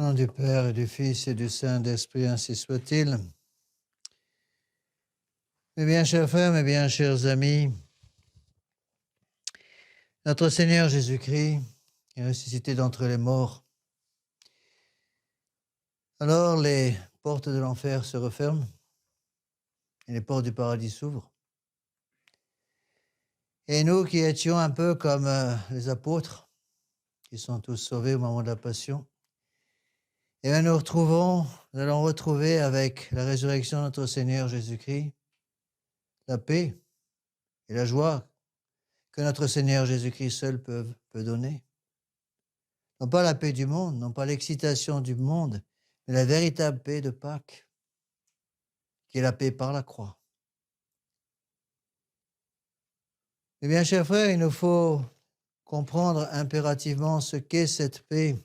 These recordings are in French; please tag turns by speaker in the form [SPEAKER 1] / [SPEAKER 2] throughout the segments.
[SPEAKER 1] Au nom du Père et du Fils et du Saint-Esprit, ainsi soit-il. Mes bien chers frères, mes bien chers amis, notre Seigneur Jésus-Christ est ressuscité d'entre les morts. Alors les portes de l'enfer se referment et les portes du paradis s'ouvrent. Et nous qui étions un peu comme les apôtres, qui sont tous sauvés au moment de la Passion, et bien nous allons retrouver avec la résurrection de notre Seigneur Jésus-Christ la paix et la joie que notre Seigneur Jésus-Christ seul peut donner. Non pas la paix du monde, non pas l'excitation du monde, mais la véritable paix de Pâques, qui est la paix par la croix. Eh bien, chers frères, il nous faut comprendre impérativement ce qu'est cette paix.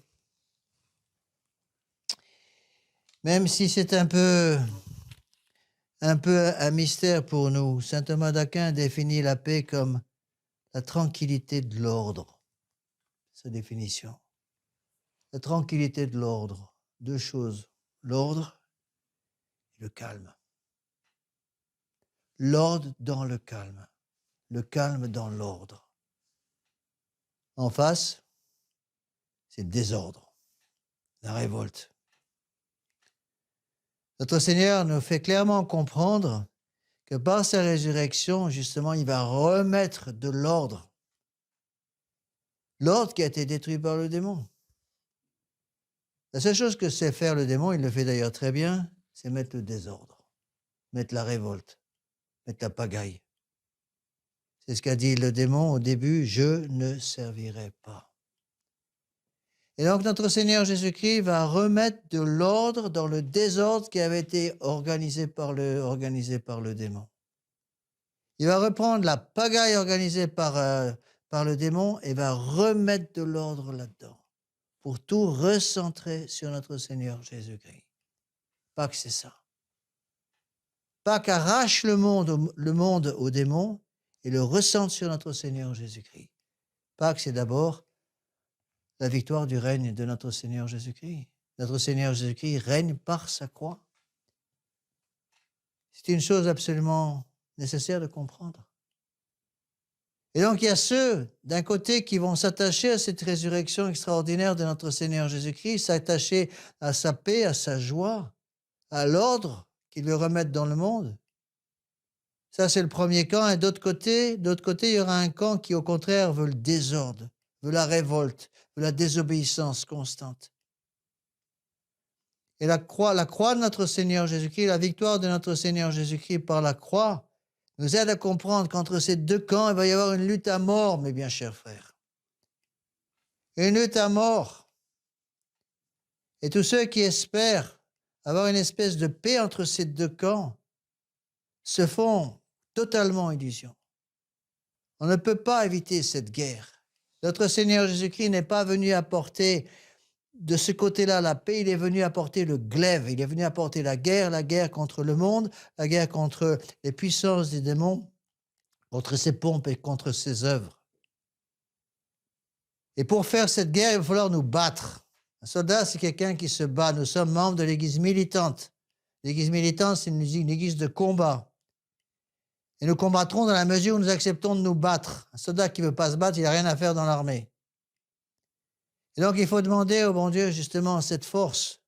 [SPEAKER 1] Même si c'est un peu un mystère pour nous, saint Thomas d'Aquin définit la paix comme la tranquillité de l'ordre. Sa définition. La tranquillité de l'ordre. Deux choses, l'ordre et le calme. L'ordre dans le calme dans l'ordre. En face, c'est le désordre, la révolte. Notre Seigneur nous fait clairement comprendre que par sa résurrection, justement, il va remettre de l'ordre. L'ordre qui a été détruit par le démon. La seule chose que sait faire le démon, il le fait d'ailleurs très bien, c'est mettre le désordre, mettre la révolte, mettre la pagaille. C'est ce qu'a dit le démon au début, je ne servirai pas. Et donc notre Seigneur Jésus-Christ va remettre de l'ordre dans le désordre qui avait été organisé par le démon. Il va reprendre la pagaille organisée par le démon et va remettre de l'ordre là-dedans pour tout recentrer sur notre Seigneur Jésus-Christ. Pâques, c'est ça. Pâques arrache le monde au démon et le recentre sur notre Seigneur Jésus-Christ. Pâques, c'est d'abord la victoire du règne de notre Seigneur Jésus-Christ. Notre Seigneur Jésus-Christ règne par sa croix. C'est une chose absolument nécessaire de comprendre. Et donc, il y a ceux, d'un côté, qui vont s'attacher à cette résurrection extraordinaire de notre Seigneur Jésus-Christ, s'attacher à sa paix, à sa joie, à l'ordre qu'il veut remettre dans le monde. Ça, c'est le premier camp. Et d'autre côté, il y aura un camp qui, au contraire, veut le désordre, veut la révolte, veut la désobéissance constante. Et la croix de notre Seigneur Jésus-Christ, la victoire de notre Seigneur Jésus-Christ par la croix, nous aide à comprendre qu'entre ces deux camps, il va y avoir une lutte à mort, mes bien chers frères. Une lutte à mort. Et tous ceux qui espèrent avoir une espèce de paix entre ces deux camps se font totalement illusion. On ne peut pas éviter cette guerre. Notre Seigneur Jésus-Christ n'est pas venu apporter de ce côté-là la paix, il est venu apporter le glaive, il est venu apporter la guerre contre le monde, la guerre contre les puissances des démons, contre ses pompes et contre ses œuvres. Et pour faire cette guerre, il va falloir nous battre. Un soldat, c'est quelqu'un qui se bat. Nous sommes membres de l'église militante. L'église militante, c'est une église de combat. Et nous combattrons dans la mesure où nous acceptons de nous battre. Un soldat qui ne veut pas se battre, il n'a rien à faire dans l'armée. Et donc, il faut demander au bon Dieu, justement, cette force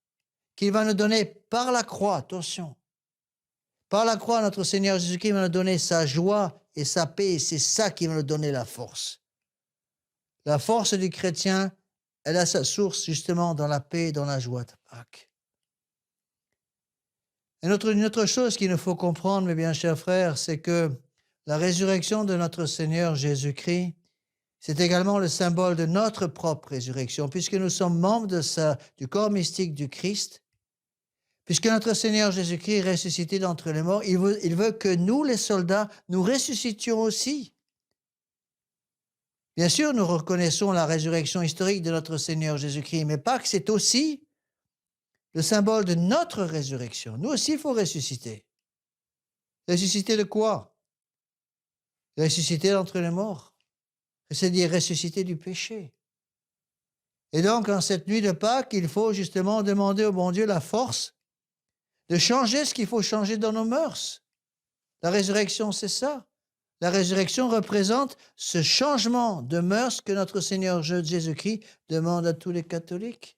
[SPEAKER 1] qu'il va nous donner par la croix. Attention. Par la croix, notre Seigneur Jésus-Christ va nous donner sa joie et sa paix. Et c'est ça qui va nous donner la force. La force du chrétien, elle a sa source, justement, dans la paix et dans la joie de Pâques. Et une autre chose qu'il nous faut comprendre, mes bien chers frères, c'est que la résurrection de notre Seigneur Jésus-Christ, c'est également le symbole de notre propre résurrection, puisque nous sommes membres du corps mystique du Christ, puisque notre Seigneur Jésus-Christ est ressuscité d'entre les morts, il veut que nous, les soldats, nous ressuscitions aussi. Bien sûr, nous reconnaissons la résurrection historique de notre Seigneur Jésus-Christ, mais Pâques, c'est aussi le symbole de notre résurrection. Nous aussi, il faut ressusciter. Ressusciter de quoi? Ressusciter d'entre les morts. C'est-à-dire ressusciter du péché. Et donc, en cette nuit de Pâques, il faut justement demander au bon Dieu la force de changer ce qu'il faut changer dans nos mœurs. La résurrection, c'est ça. La résurrection représente ce changement de mœurs que notre Seigneur Jésus-Christ demande à tous les catholiques.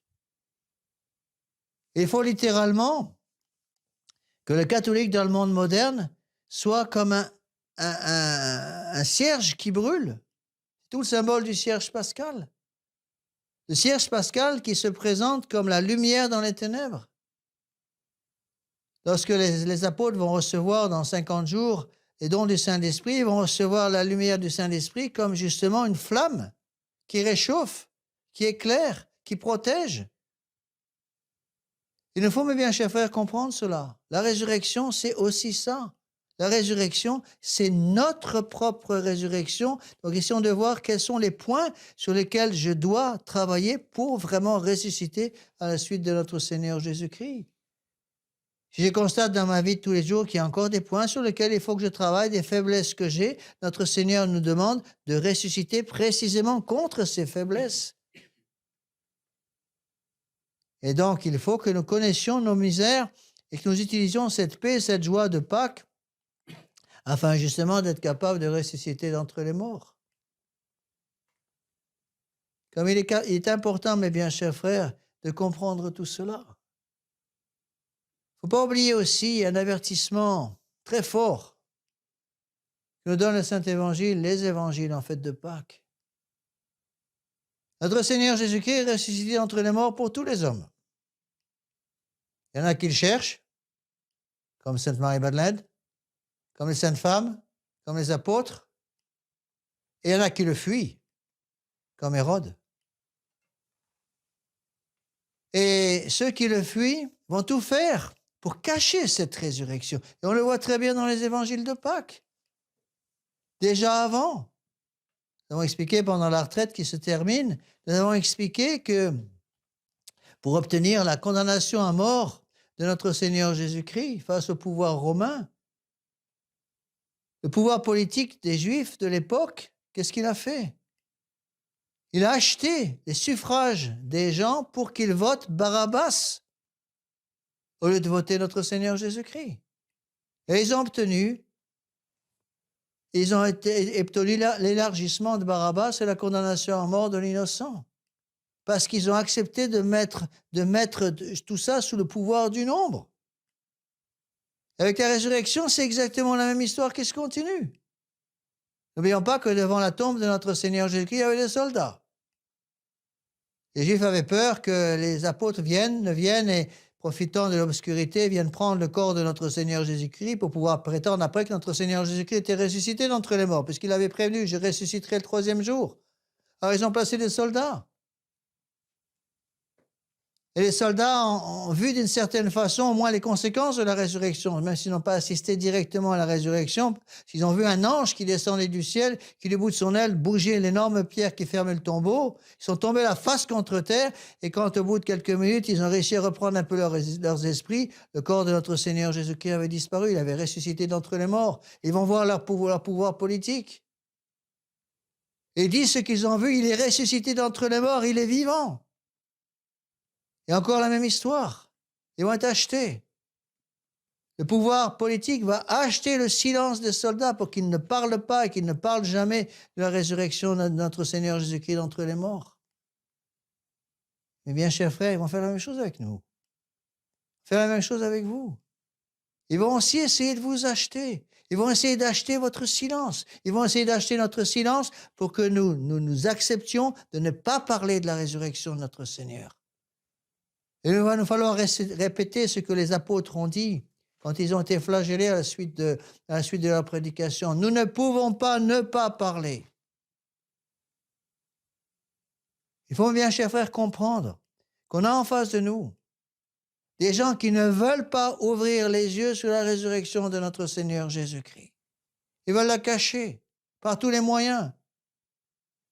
[SPEAKER 1] Il faut littéralement que le catholique dans le monde moderne soit comme un cierge qui brûle. C'est tout le symbole du cierge pascal. Le cierge pascal qui se présente comme la lumière dans les ténèbres. Lorsque les apôtres vont recevoir dans 50 jours les dons du Saint-Esprit, ils vont recevoir la lumière du Saint-Esprit comme justement une flamme qui réchauffe, qui éclaire, qui protège. Il nous faut, mes bien chers frères, comprendre cela. La résurrection, c'est aussi ça. La résurrection, c'est notre propre résurrection. Donc, essayons de voir quels sont les points sur lesquels je dois travailler pour vraiment ressusciter à la suite de notre Seigneur Jésus-Christ. Si je constate dans ma vie de tous les jours qu'il y a encore des points sur lesquels il faut que je travaille, des faiblesses que j'ai, notre Seigneur nous demande de ressusciter précisément contre ces faiblesses. Et donc, il faut que nous connaissions nos misères et que nous utilisions cette paix, cette joie de Pâques, afin justement d'être capables de ressusciter d'entre les morts. Comme il est important, mes bien chers frères, de comprendre tout cela. Il ne faut pas oublier aussi un avertissement très fort que nous donne le Saint-Évangile, les évangiles en fête de Pâques. Notre Seigneur Jésus-Christ est ressuscité entre les morts pour tous les hommes. Il y en a qui le cherchent, comme Sainte Marie-Madeleine, comme les saintes femmes, comme les apôtres, et il y en a qui le fuient, comme Hérode. Et ceux qui le fuient vont tout faire pour cacher cette résurrection. Et on le voit très bien dans les évangiles de Pâques. Déjà avant, nous avons expliqué pendant la retraite qui se termine, nous avons expliqué que pour obtenir la condamnation à mort de notre Seigneur Jésus-Christ face au pouvoir romain, le pouvoir politique des Juifs de l'époque, qu'est-ce qu'il a fait? Il a acheté les suffrages des gens pour qu'ils votent Barabbas au lieu de voter notre Seigneur Jésus-Christ. Et ils ont obtenu l'élargissement de Barabbas et la condamnation à mort de l'innocent. Parce qu'ils ont accepté de mettre tout ça sous le pouvoir du nombre. Avec la résurrection, c'est exactement la même histoire qui se continue. N'oublions pas que devant la tombe de notre Seigneur Jésus-Christ, il y avait des soldats. Les Juifs avaient peur que les apôtres ne viennent et, profitant de l'obscurité, viennent prendre le corps de notre Seigneur Jésus-Christ pour pouvoir prétendre après que notre Seigneur Jésus-Christ était ressuscité d'entre les morts, puisqu'il avait prévenu, je ressusciterai le 3e jour. Alors ils ont placé des soldats. Et les soldats ont vu d'une certaine façon au moins les conséquences de la résurrection, même s'ils n'ont pas assisté directement à la résurrection. Ils ont vu un ange qui descendait du ciel, qui du bout de son aile bougeait l'énorme pierre qui fermait le tombeau. Ils sont tombés la face contre terre et quand au bout de quelques minutes, ils ont réussi à reprendre un peu leurs esprits, le corps de notre Seigneur Jésus-Christ avait disparu, il avait ressuscité d'entre les morts. Ils vont voir leur pouvoir politique. Et ils disent ce qu'ils ont vu, il est ressuscité d'entre les morts, il est vivant. Et encore la même histoire. Ils vont être achetés. Le pouvoir politique va acheter le silence des soldats pour qu'ils ne parlent pas et qu'ils ne parlent jamais de la résurrection de notre Seigneur Jésus-Christ d'entre les morts. Mais bien, chers frères, ils vont faire la même chose avec nous. Faire la même chose avec vous. Ils vont aussi essayer de vous acheter. Ils vont essayer d'acheter votre silence. Ils vont essayer d'acheter notre silence pour que nous acceptions de ne pas parler de la résurrection de notre Seigneur. Et il va nous falloir répéter ce que les apôtres ont dit quand ils ont été flagellés à la suite de leur prédication. Nous ne pouvons pas ne pas parler. Il faut bien, chers frères, comprendre qu'on a en face de nous des gens qui ne veulent pas ouvrir les yeux sur la résurrection de notre Seigneur Jésus-Christ. Ils veulent la cacher par tous les moyens.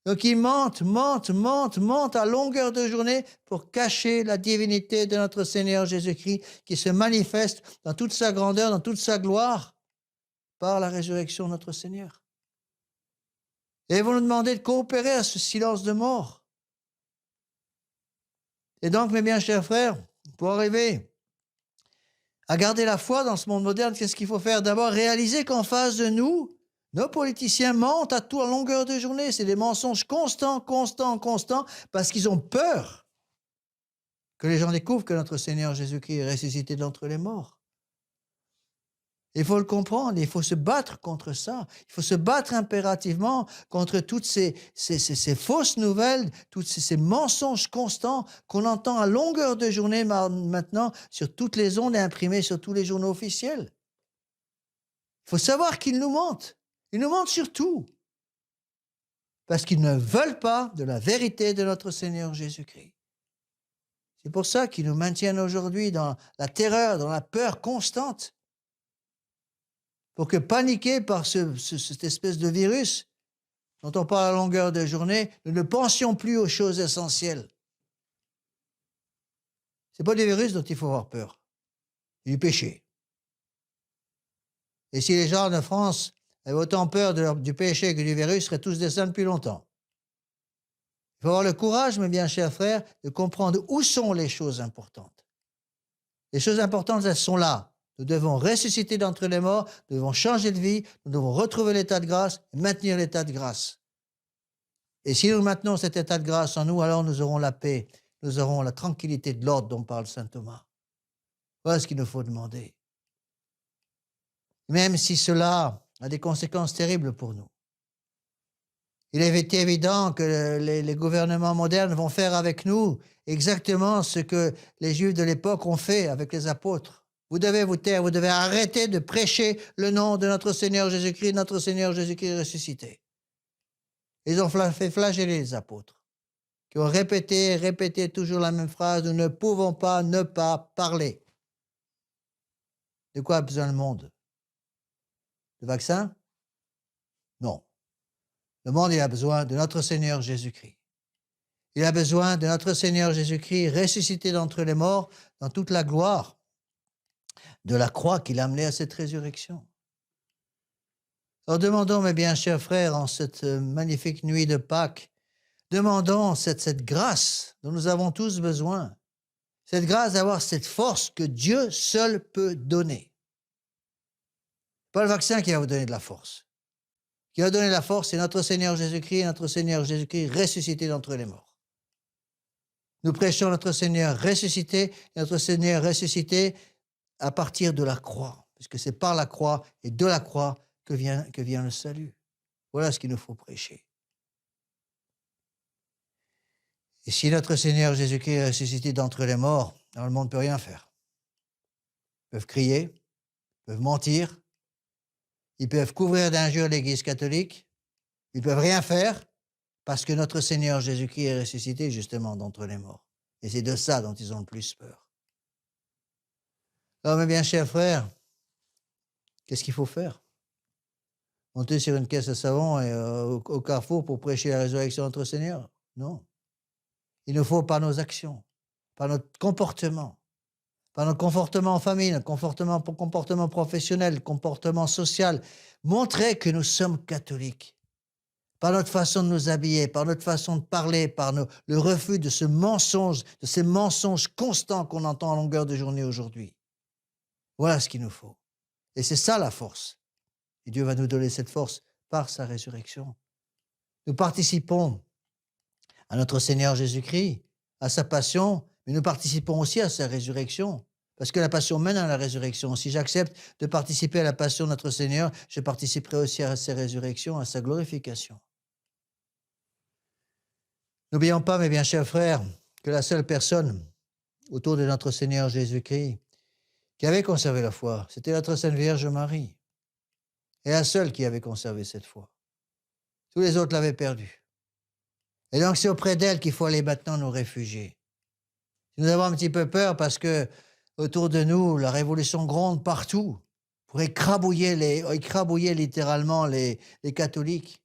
[SPEAKER 1] Donc ils mentent à longueur de journée pour cacher la divinité de notre Seigneur Jésus-Christ qui se manifeste dans toute sa grandeur, dans toute sa gloire par la résurrection de notre Seigneur. Et ils vont nous demander de coopérer à ce silence de mort. Et donc, mes bien chers frères, pour arriver à garder la foi dans ce monde moderne, qu'est-ce qu'il faut faire? D'abord, réaliser qu'en face de nous, nos politiciens mentent à tout à longueur de journée. C'est des mensonges constants, constants, constants, parce qu'ils ont peur que les gens découvrent que notre Seigneur Jésus-Christ est ressuscité d'entre les morts. Il faut le comprendre, il faut se battre contre ça. Il faut se battre impérativement contre toutes ces fausses nouvelles, tous ces mensonges constants qu'on entend à longueur de journée maintenant sur toutes les ondes et imprimés sur tous les journaux officiels. Il faut savoir qu'ils nous mentent. Ils nous mentent sur tout. Parce qu'ils ne veulent pas de la vérité de notre Seigneur Jésus-Christ. C'est pour ça qu'ils nous maintiennent aujourd'hui dans la terreur, dans la peur constante. Pour que, paniqués par cette espèce de virus dont on parle à longueur de journée, nous ne pensions plus aux choses essentielles. Ce n'est pas du virus dont il faut avoir peur, c'est du péché. Et si les gens de France avaient autant peur du péché que du virus, ils seraient tous des saints depuis longtemps. Il faut avoir le courage, mes bien chers frères, de comprendre où sont les choses importantes. Les choses importantes, elles sont là. Nous devons ressusciter d'entre les morts, nous devons changer de vie, nous devons retrouver l'état de grâce et maintenir l'état de grâce. Et si nous maintenons cet état de grâce en nous, alors nous aurons la paix, nous aurons la tranquillité de l'ordre dont parle saint Thomas. Voilà ce qu'il nous faut demander. Même si cela a des conséquences terribles pour nous. Il est évident que les gouvernements modernes vont faire avec nous exactement ce que les Juifs de l'époque ont fait avec les apôtres. Vous devez vous taire, vous devez arrêter de prêcher le nom de notre Seigneur Jésus-Christ ressuscité. Ils ont fait flageller les apôtres, qui ont répété toujours la même phrase, nous ne pouvons pas ne pas parler. De quoi a besoin le monde? De vaccins? Non. Le monde, il a besoin de notre Seigneur Jésus-Christ. Il a besoin de notre Seigneur Jésus-Christ ressuscité d'entre les morts dans toute la gloire de la croix qui l'a amené à cette résurrection. Alors demandons, mes bien chers frères, en cette magnifique nuit de Pâques, demandons cette grâce dont nous avons tous besoin, cette grâce d'avoir cette force que Dieu seul peut donner. Pas le vaccin qui va vous donner de la force. Qui va donner de la force, c'est notre Seigneur Jésus-Christ ressuscité d'entre les morts. Nous prêchons notre Seigneur ressuscité à partir de la croix, puisque c'est par la croix et de la croix que vient le salut. Voilà ce qu'il nous faut prêcher. Et si notre Seigneur Jésus-Christ est ressuscité d'entre les morts, alors le monde ne peut rien faire. Ils peuvent crier, ils peuvent mentir, ils peuvent couvrir d'injures l'Église catholique, ils ne peuvent rien faire parce que notre Seigneur Jésus-Christ est ressuscité justement d'entre les morts. Et c'est de ça dont ils ont le plus peur. Alors, mes bien chers frères, qu'est-ce qu'il faut faire? Monter sur une caisse à savon et au carrefour pour prêcher la résurrection de notre Seigneur? Non. Il nous faut par nos actions, par notre comportement en famille, notre comportement professionnel, comportement social, montrer que nous sommes catholiques. Par notre façon de nous habiller, par notre façon de parler, le refus de ces mensonges constants qu'on entend à longueur de journée aujourd'hui. Voilà ce qu'il nous faut. Et c'est ça la force. Et Dieu va nous donner cette force par sa résurrection. Nous participons à notre Seigneur Jésus-Christ, à sa passion, mais nous participons aussi à sa résurrection. Parce que la passion mène à la résurrection. Si j'accepte de participer à la passion de notre Seigneur, je participerai aussi à sa résurrection, à sa glorification. N'oublions pas, mes bien chers frères, que la seule personne autour de notre Seigneur Jésus-Christ qui avait conservé la foi, c'était notre Sainte Vierge Marie. Et la seule qui avait conservé cette foi. Tous les autres l'avaient perdue. Et donc, c'est auprès d'elle qu'il faut aller maintenant nous réfugier. Nous avons un petit peu peur parce que autour de nous, la révolution gronde partout pour écrabouiller littéralement les catholiques.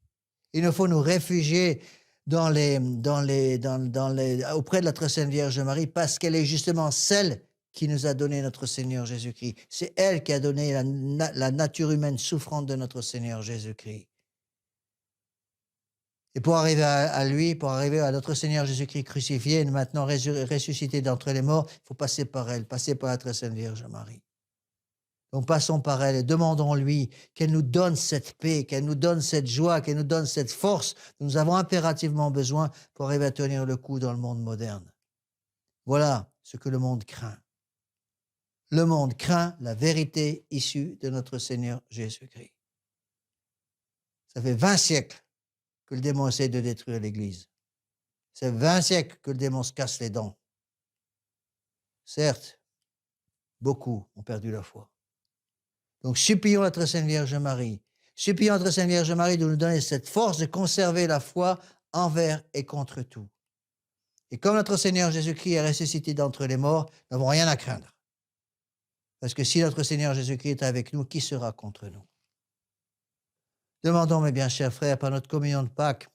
[SPEAKER 1] Il nous faut nous réfugier auprès de notre Sainte Vierge Marie parce qu'elle est justement celle qui nous a donné notre Seigneur Jésus-Christ. C'est elle qui a donné la nature humaine souffrante de notre Seigneur Jésus-Christ. Et pour arriver à lui, pour arriver à notre Seigneur Jésus-Christ crucifié, et maintenant ressuscité d'entre les morts, il faut passer par elle, passer par la très sainte Vierge Marie. Donc passons par elle et demandons-lui qu'elle nous donne cette paix, qu'elle nous donne cette joie, qu'elle nous donne cette force dont nous avons impérativement besoin pour arriver à tenir le coup dans le monde moderne. Voilà ce que le monde craint. Le monde craint la vérité issue de notre Seigneur Jésus-Christ. Ça fait 20 siècles que le démon essaie de détruire l'Église. C'est 20 siècles que le démon se casse les dents. Certes, beaucoup ont perdu la foi. Donc supplions la très sainte Vierge Marie, supplions la très sainte Vierge Marie de nous donner cette force de conserver la foi envers et contre tout. Et comme notre Seigneur Jésus-Christ est ressuscité d'entre les morts, nous n'avons rien à craindre. Parce que si notre Seigneur Jésus-Christ est avec nous, qui sera contre nous? Demandons, mes bien chers frères, par notre communion de Pâques,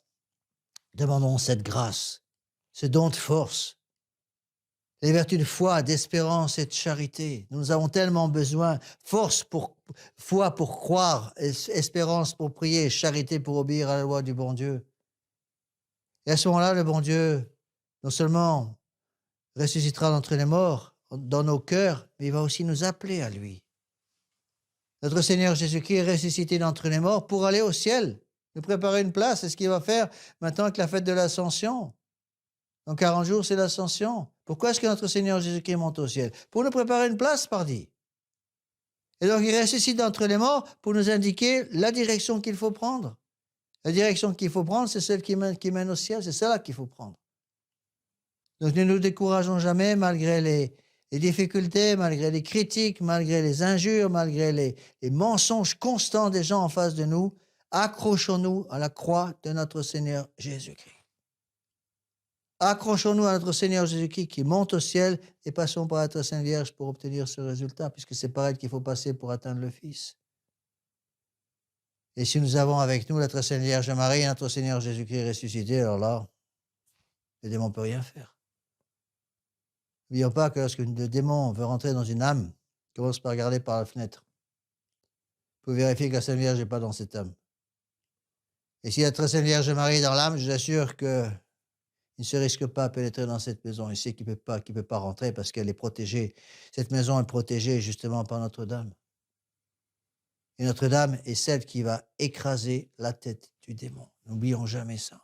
[SPEAKER 1] demandons cette grâce, ce don de force, les vertus de foi, d'espérance et de charité. Nous avons tellement besoin. Foi pour croire, espérance pour prier, charité pour obéir à la loi du bon Dieu. Et à ce moment-là, le bon Dieu, non seulement ressuscitera d'entre les morts dans nos cœurs, mais il va aussi nous appeler à lui. Notre Seigneur Jésus-Christ est ressuscité d'entre les morts pour aller au ciel, nous préparer une place. C'est ce qu'il va faire maintenant avec la fête de l'Ascension. Dans 40 jours, c'est l'Ascension. Pourquoi est-ce que notre Seigneur Jésus-Christ monte au ciel? Pour nous préparer une place, pardi. Et donc, il ressuscite d'entre les morts pour nous indiquer la direction qu'il faut prendre. La direction qu'il faut prendre, c'est celle qui mène au ciel. C'est celle-là qu'il faut prendre. Donc, ne nous décourageons jamais, malgré les difficultés, malgré les critiques, malgré les injures, malgré les mensonges constants des gens en face de nous. Accrochons-nous à la croix de notre Seigneur Jésus-Christ. Accrochons-nous à notre Seigneur Jésus-Christ qui monte au ciel et passons par la très Sainte Vierge pour obtenir ce résultat, puisque c'est par elle qu'il faut passer pour atteindre le Fils. Et si nous avons avec nous la très Sainte Vierge Marie et notre Seigneur Jésus-Christ ressuscité, alors là, le démon ne peut rien faire. N'oublions pas que lorsque le démon veut rentrer dans une âme, il commence par regarder par la fenêtre. Il faut vérifier que la Sainte Vierge n'est pas dans cette âme. Et si la très Sainte Vierge Marie est dans l'âme, je vous assure que il ne se risque pas à pénétrer dans cette maison. Il sait qu'il ne peut pas rentrer parce qu'elle est protégée. Cette maison est protégée justement par Notre-Dame. Et Notre-Dame est celle qui va écraser la tête du démon. N'oublions jamais ça.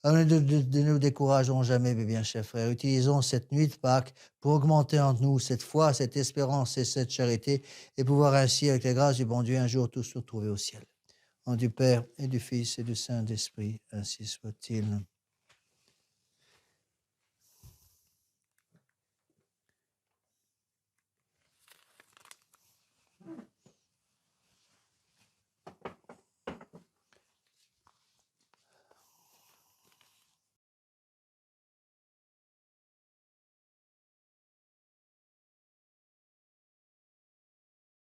[SPEAKER 1] Alors, ne nous décourageons jamais, mes bien chers frères. Utilisons cette nuit de Pâques pour augmenter en nous cette foi, cette espérance et cette charité et pouvoir ainsi, avec la grâce du bon Dieu, un jour tous nous retrouver au ciel. En du Père et du Fils et du Saint-Esprit, ainsi soit-il.